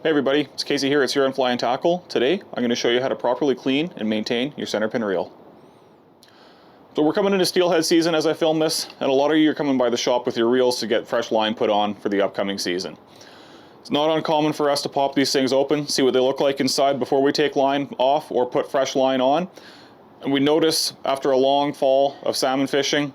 Hey everybody, it's Casey here. It's here on Fly and Tackle. Today I'm going to show you how to properly clean and maintain your center pin reel. So we're coming into steelhead season as I film this, and a lot of you are coming by the shop with your reels to get fresh line put on for the upcoming season. It's not uncommon for us to pop these things open, see what they look like inside before we take line off or put fresh line on. And we notice after a long fall of salmon fishing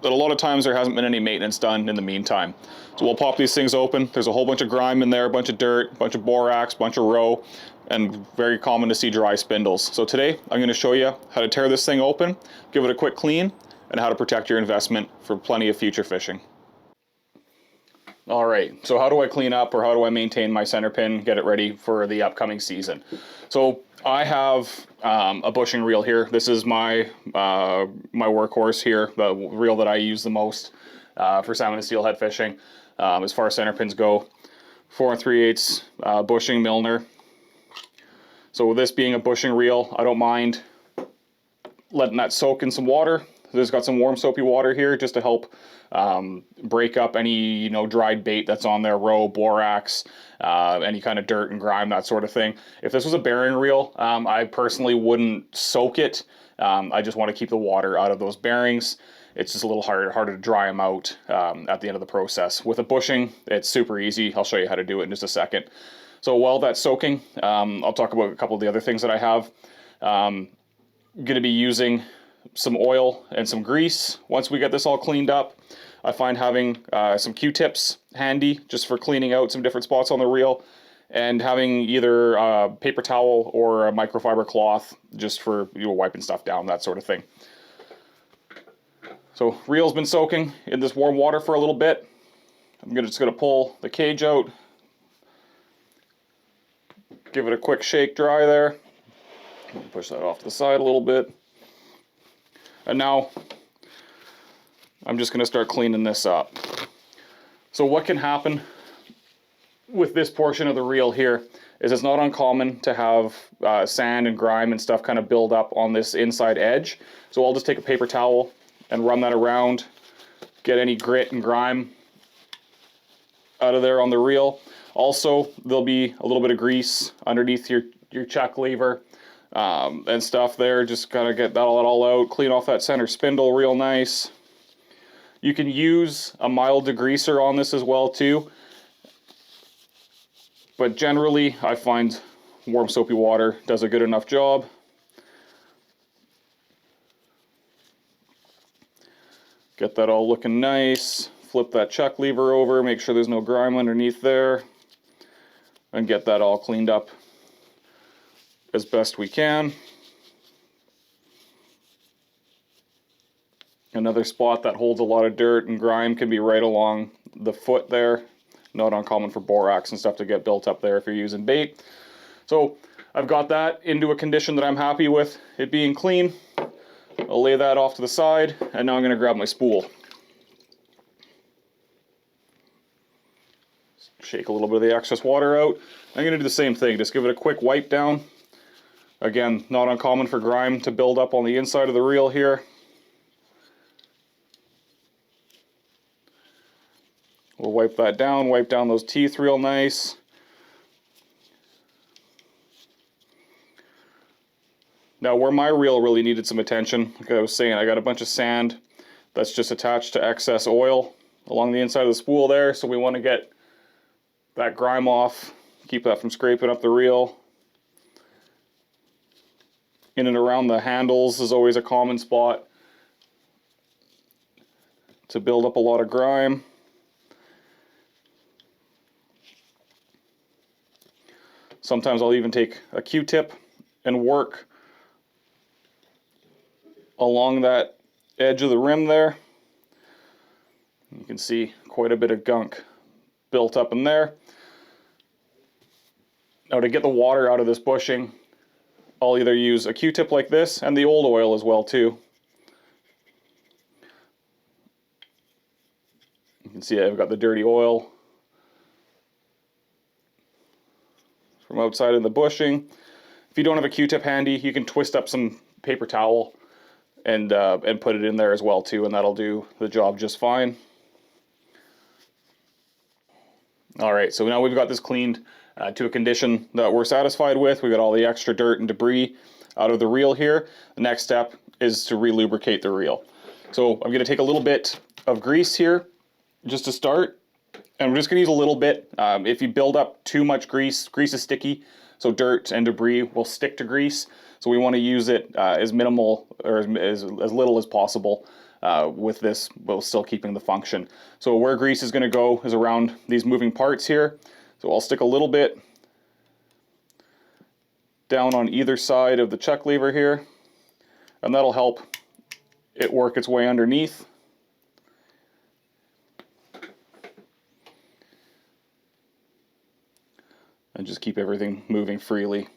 that a lot of times there hasn't been any maintenance done in the meantime. So we'll pop these things open. There's a whole bunch of grime in there, a bunch of dirt, a bunch of borax, a bunch of roe, and very common to see dry spindles. So today I'm going to show you how to tear this thing open, give it a quick clean, and how to protect your investment for plenty of future fishing. All right, so how do I clean up or how do I maintain my center pin, get it ready for the upcoming season? So I have a bushing reel here. This is my my workhorse here, the reel that I use the most for salmon and steelhead fishing. As far as center pins go, 4 3/8 bushing Milner. So with this being a bushing reel, I don't mind letting that soak in some water. There's got some warm soapy water here just to help break up any dried bait that's on there, roe, borax, any kind of dirt and grime, that sort of thing. If this was a bearing reel, I personally wouldn't soak it. I just want to keep the water out of those bearings. It's just a little harder to dry them out at the end of the process. With a bushing, it's super easy. I'll show you how to do it in just a second. So while that's soaking, I'll talk about a couple of the other things that I have. I'm going to be using some oil and some grease. Once we get this all cleaned up, I find having some Q-tips handy just for cleaning out some different spots on the reel, and having either a paper towel or a microfiber cloth just for wiping stuff down, that sort of thing. So reel's been soaking in this warm water for a little bit. I'm just going to pull the cage out, give it a quick shake dry there, push that off to the side a little bit. And now I'm just going to start cleaning this up. So what can happen with this portion of the reel here is it's not uncommon to have sand and grime and stuff kind of build up on this inside edge. So I'll just take a paper towel and run that around, get any grit and grime out of there on the reel. Also, there'll be a little bit of grease underneath your check lever and stuff there. Just gotta get that all out, clean off that center spindle real nice. You can use a mild degreaser on this as well too, but generally I find warm soapy water does a good enough job. Get that all looking nice, flip that check lever over, make sure there's no grime underneath there, and get that all cleaned up as best we can. Another spot that holds a lot of dirt and grime can be right along the foot there. Not uncommon for borax and stuff to get built up there if you're using bait. So I've got that into a condition that I'm happy with it being clean. I'll lay that off to the side, and now I'm going to grab my spool. Shake a little bit of the excess water out. I'm going to do the same thing, just give it a quick wipe down. Again, not uncommon for grime to build up on the inside of the reel here. We'll wipe that down, wipe down those teeth real nice. Now where my reel really needed some attention, like I was saying, I got a bunch of sand that's just attached to excess oil along the inside of the spool there, so we want to get that grime off, keep that from scraping up the reel. In and around the handles is always a common spot to build up a lot of grime. Sometimes I'll even take a Q-tip and work along that edge of the rim there. You can see quite a bit of gunk built up in there. Now to get the water out of this bushing, I'll either use a Q-tip like this and the old oil as well too. You can see I've got the dirty oil from outside of the bushing. If you don't have a Q-tip handy, you can twist up some paper towel and put it in there as well too, and that'll do the job just fine. All right, so now we've got this cleaned. to a condition that we're satisfied with. We got all the extra dirt and debris out of the reel here. The next step is to re-lubricate the reel. So I'm going to take a little bit of grease here just to start, and we're just going to use a little bit. If you build up too much grease, grease is sticky, so dirt and debris will stick to grease. So we want to use it as minimal or as little as possible with this, while still keeping the function. So where grease is going to go is around these moving parts here. So I'll stick a little bit down on either side of the check lever here, and that'll help it work its way underneath. And just keep everything moving freely.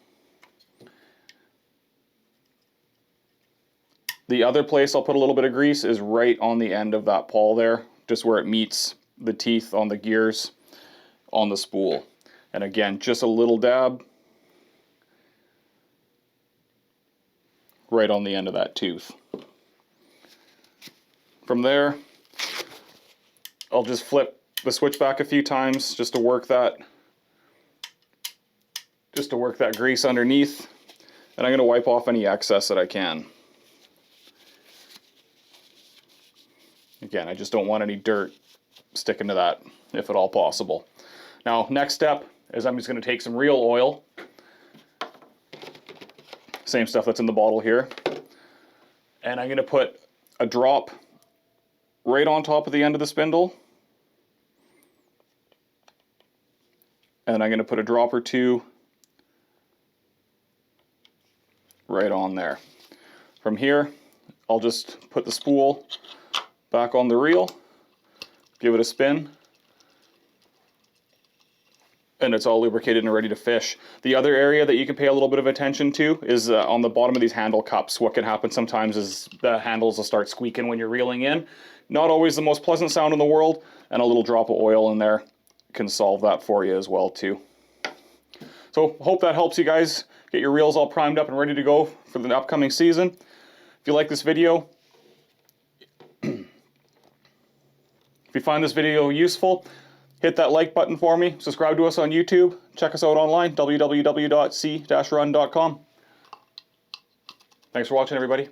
The other place I'll put a little bit of grease is right on the end of that pawl there, just where it meets the teeth on the gears on the spool. And again, just a little dab right on the end of that tooth. From there, I'll just flip the switch back a few times just to work that grease underneath, and I'm going to wipe off any excess that I can. Again, I just don't want any dirt sticking to that, if at all possible. Now, next step is I'm just going to take some reel oil, same stuff that's in the bottle here, and I'm going to put a drop right on top of the end of the spindle, and I'm going to put a drop or two right on there. From here, I'll just put the spool back on the reel, give it a spin, and it's all lubricated and ready to fish. The other area that you can pay a little bit of attention to is on the bottom of these handle cups. What can happen sometimes is the handles will start squeaking when you're reeling in. Not always the most pleasant sound in the world, and a little drop of oil in there can solve that for you as well too. So hope that helps you guys get your reels all primed up and ready to go for the upcoming season. If you like this video, if you find this video useful, hit that like button for me, subscribe to us on YouTube, check us out online, www.c-run.com. Thanks for watching, everybody.